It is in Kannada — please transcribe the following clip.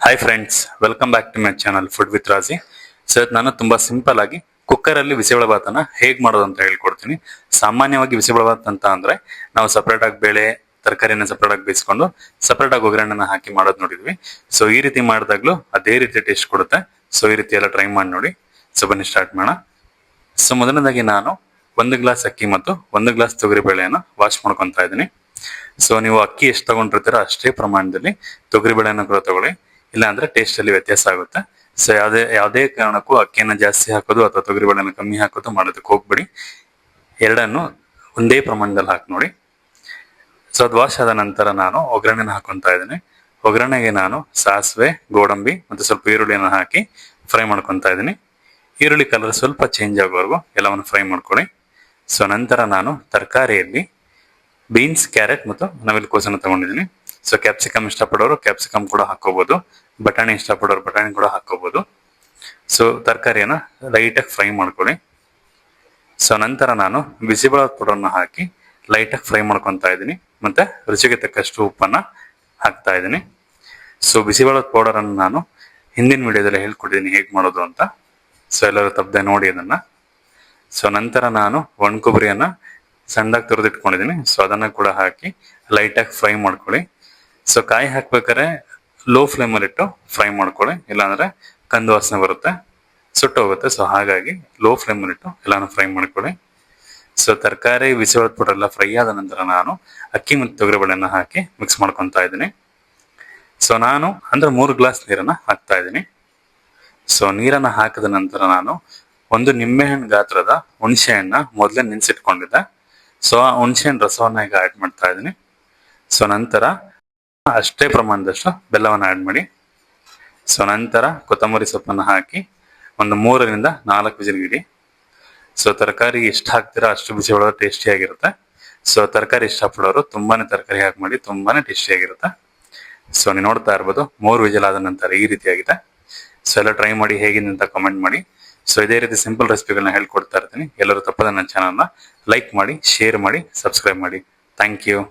Hi friends, welcome back to my channel food with Raji. Sir, ನಾನು ತುಂಬಾ ಸಿಂಪಲ್ ಆಗಿ ಕುಕ್ಕರ್ ಅಲ್ಲಿ ಬಿಸಿಬೇಳೆಭಾತನ ಹೇಗ್ ಮಾಡೋದು ಅಂತ ಹೇಳ್ಕೊಡ್ತೀನಿ. ಸಾಮಾನ್ಯವಾಗಿ ಬಿಸಿಬೇಳೆಭಾತ್ ಅಂತ ಅಂದ್ರೆ ನಾವು ಸಪರೇಟ್ ಆಗಿ ಬೇಳೆ ತರಕಾರಿನ ಸಪರೇಟ್ ಆಗಿ ಬೇಯಿಸ್ಕೊಂಡು ಸಪರೇಟ್ ಆಗಿ ಒಗ್ಗರಣೆನ ಹಾಕಿ ಮಾಡೋದು ನೋಡಿದ್ವಿ. ಸೊ ಈ ರೀತಿ ಮಾಡಿದಾಗ್ಲೂ ಅದೇ ರೀತಿ ಟೇಸ್ಟ್ ಕೊಡುತ್ತೆ. ಸೊ ಈ ರೀತಿ ಎಲ್ಲ ಟ್ರೈ ಮಾಡಿ ನೋಡಿ. ಸೊ ಬನ್ನಿ ಸ್ಟಾರ್ಟ್ ಮಾಡೋಣ. ಸೊ ಮೊದಲನೇದಾಗಿ ನಾನು 1 ಗ್ಲಾಸ್ ಅಕ್ಕಿ ಮತ್ತು 1 ಗ್ಲಾಸ್ ತೊಗರಿ ಬೇಳೆನ ವಾಶ್ ಮಾಡ್ಕೊಂತಾ ಇದ್ದೀನಿ. ಸೊ ನೀವು ಅಕ್ಕಿ ಎಷ್ಟು ತಗೊಂಡಿರ್ತೀರೋ ಅಷ್ಟೇ ಪ್ರಮಾಣದಲ್ಲಿ ತೊಗರಿ ಬೇಳೆನ ಕೂಡ ತಗೊಳ್ಳಿ, ಇಲ್ಲ ಅಂದ್ರೆ ಟೇಸ್ಟ್ ಅಲ್ಲಿ ವ್ಯತ್ಯಾಸ ಆಗುತ್ತೆ. ಸೊ ಯಾವುದೇ ಕಾರಣಕ್ಕೂ ಅಕ್ಕಿಯನ್ನ ಜಾಸ್ತಿ ಹಾಕೋದು ಅಥವಾ ತೊಗರಿ ಬೇಳೆನ ಕಮ್ಮಿ ಹಾಕೋದು ಮಾಡೋದಕ್ಕೆ ಹೋಗ್ಬೇಡಿ. ಎರಡನ್ನು ಒಂದೇ ಪ್ರಮಾಣದಲ್ಲಿ ಹಾಕಿ ನೋಡಿ. ಸೊ ಅದು ವಾಶ್ ಆದ ನಂತರ ನಾನು ಒಗ್ಗರಣೆನ ಹಾಕೊಂತಾ ಇದ್ದೀನಿ. ಒಗ್ಗರಣೆಗೆ ನಾನು ಸಾಸಿವೆ, ಗೋಡಂಬಿ ಮತ್ತು ಸ್ವಲ್ಪ ಈರುಳ್ಳಿಯನ್ನು ಹಾಕಿ ಫ್ರೈ ಮಾಡ್ಕೊತಾ ಇದ್ದೀನಿ. ಈರುಳ್ಳಿ ಕಲರ್ ಸ್ವಲ್ಪ ಚೇಂಜ್ ಆಗೋವರೆಗೂ ಎಲ್ಲವನ್ನು ಫ್ರೈ ಮಾಡ್ಕೊಳ್ಳಿ. ಸೊ ನಂತರ ನಾನು ತರಕಾರಿಯಲ್ಲಿ ಬೀನ್ಸ್, ಕ್ಯಾರೆಟ್ ಮತ್ತು ನವಿಲುಕೋಸನ್ನು ತಗೊಂಡಿದ್ದೀನಿ. ಸೊ ಕ್ಯಾಪ್ಸಿಕಮ್ ಇಷ್ಟಪಡೋರು ಕ್ಯಾಪ್ಸಿಕಮ್ ಕೂಡ ಹಾಕೋಬಹುದು, ಬಟಾಣಿ ಇಷ್ಟಪಡೋರು ಬಟಾಣಿ ಕೂಡ ಹಾಕೋಬಹುದು. ಸೊ ತರಕಾರಿಯನ್ನ ಲೈಟಾಗಿ ಫ್ರೈ ಮಾಡ್ಕೊಳ್ಳಿ. ಸೊ ನಂತರ ನಾನು ಬಿಸಿಬೇಳೆ ಪೌಡರ್ನ ಹಾಕಿ ಲೈಟಾಗಿ ಫ್ರೈ ಮಾಡ್ಕೊತಾ ಇದ್ದೀನಿ. ಮತ್ತೆ ರುಚಿಗೆ ತಕ್ಕಷ್ಟು ಉಪ್ಪನ್ನ ಹಾಕ್ತಾ ಇದ್ದೀನಿ. ಸೊ ಬಿಸಿಬೇಳೆ ಪೌಡರ್ ಅನ್ನು ನಾನು ಹಿಂದಿನ ವಿಡಿಯೋದಲ್ಲಿ ಹೇಳ್ಕೊಟ್ಟಿದ್ದೀನಿ ಹೇಗೆ ಮಾಡೋದು ಅಂತ. ಸೊ ಎಲ್ಲರೂ ತಪ್ಪದೆ ನೋಡಿ ಅದನ್ನ. ಸೊ ನಂತರ ನಾನು ಒಣ ಕೊಬ್ಬರಿಯನ್ನ ಸಣ್ಣದಾಗಿ ತುರಿದಿಟ್ಕೊಂಡಿದ್ದೀನಿ. ಸೊ ಅದನ್ನ ಕೂಡ ಹಾಕಿ ಲೈಟಾಗಿ ಫ್ರೈ ಮಾಡ್ಕೊಳ್ಳಿ. ಸೊ ಕಾಯಿ ಹಾಕ್ಬೇಕಾದ್ರೆ ಲೋ ಫ್ಲೇಮಲ್ಲಿ ಇಟ್ಟು ಫ್ರೈ ಮಾಡ್ಕೊಳ್ಳಿ, ಇಲ್ಲಾಂದ್ರೆ ಕಂದು ವಾಸನೆ ಬರುತ್ತೆ, ಸುಟ್ಟೋಗುತ್ತೆ. ಸೊ ಹಾಗಾಗಿ ಲೋ ಫ್ಲೇಮಲ್ಲಿ ಇಟ್ಟು ಎಲ್ಲಾನು ಫ್ರೈ ಮಾಡ್ಕೊಳ್ಳಿ. ಸೊ ತರಕಾರಿ ಬಿಸಿಬೇಳೆ ಪೌಡರ್ ಎಲ್ಲ ಫ್ರೈ ಆದ ನಂತರ ನಾನು ಅಕ್ಕಿ ಮತ್ತು ತೊಗರಿ ಬೇಳೆನ ಹಾಕಿ ಮಿಕ್ಸ್ ಮಾಡ್ಕೊತಾ ಇದ್ದೀನಿ. ಸೊ ನಾನು ಅಂದ್ರೆ 3 ಗ್ಲಾಸ್ ನೀರನ್ನ ಹಾಕ್ತಾ ಇದ್ದೀನಿ. ಸೊ ನೀರನ್ನ ಹಾಕಿದ ನಂತರ ನಾನು ಒಂದು ನಿಂಬೆಹಣ್ಣು ಗಾತ್ರದ ಹುಣಸೆ ಹಣ್ಣನ್ನ ಮೊದಲೇ ನೆನೆಸಿಟ್ಕೊಂಡಿದ್ದೆ. ಸೊ ಆ ಹುಣಸೆ ಹಣ್ಣು ರಸವನ್ನ ಈಗ ಆಡ್ ಮಾಡ್ತಾ ಇದ್ದೀನಿ. ಸೊ ನಂತರ ಅಷ್ಟೇ ಪ್ರಮಾಣದಷ್ಟು ಬೆಲ್ಲವನ್ನು ಆಡ್ ಮಾಡಿ. ಸೊ ನಂತರ ಕೊತ್ತಂಬರಿ ಸೊಪ್ಪನ್ನು ಹಾಕಿ ಒಂದು 3ರಿಂದ 4 ವಿಸಿಲ್ ಇಡಿ. ಸೊ ತರಕಾರಿ ಎಷ್ಟು ಹಾಕ್ತೀರಾ ಅಷ್ಟು ಬಿಸಿಬೇಳೆ ಟೇಸ್ಟಿಯಾಗಿರುತ್ತೆ. ಸೊ ತರಕಾರಿ ಇಷ್ಟಪಡೋರು ತುಂಬಾನೇ ತರಕಾರಿ ಹಾಕಿ ಮಾಡಿ, ತುಂಬಾನೇ ಟೇಸ್ಟಿಯಾಗಿರುತ್ತೆ. ಸೊ ನೀವು ನೋಡ್ತಾ ಇರ್ಬೋದು 3 ವಿಸಿಲ್ ಆದ ನಂತರ ಈ ರೀತಿಯಾಗಿದೆ. ಸೊ ಎಲ್ಲ ಟ್ರೈ ಮಾಡಿ ಹೇಗಿದೆ ಅಂತ ಕಮೆಂಟ್ ಮಾಡಿ. ಸೊ ಇದೇ ರೀತಿ ಸಿಂಪಲ್ ರೆಸಿಪಿಗಳನ್ನ ಹೇಳ್ಕೊಡ್ತಾ ಇರ್ತೀನಿ. ಎಲ್ಲರೂ ತಪ್ಪದ ನನ್ನ ಚಾನಲ್ನ ಲೈಕ್ ಮಾಡಿ, ಶೇರ್ ಮಾಡಿ, ಸಬ್ಸ್ಕ್ರೈಬ್ ಮಾಡಿ. Thank you.